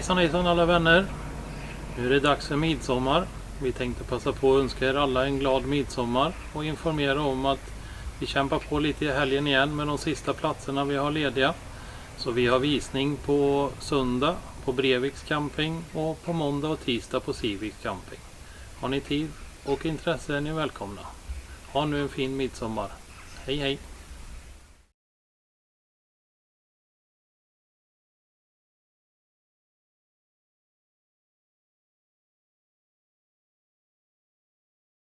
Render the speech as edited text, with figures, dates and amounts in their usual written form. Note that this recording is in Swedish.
Hejsan alla vänner. Nu är det dags för midsommar. Vi tänkte passa på att önska er alla en glad midsommar och informera om att vi kämpar på lite i helgen igen med de sista platserna vi har lediga. Så vi har visning på söndag på Breviks camping och på måndag och tisdag på Civics camping. Har ni tid och intresse är ni välkomna. Ha nu en fin midsommar. Hej hej!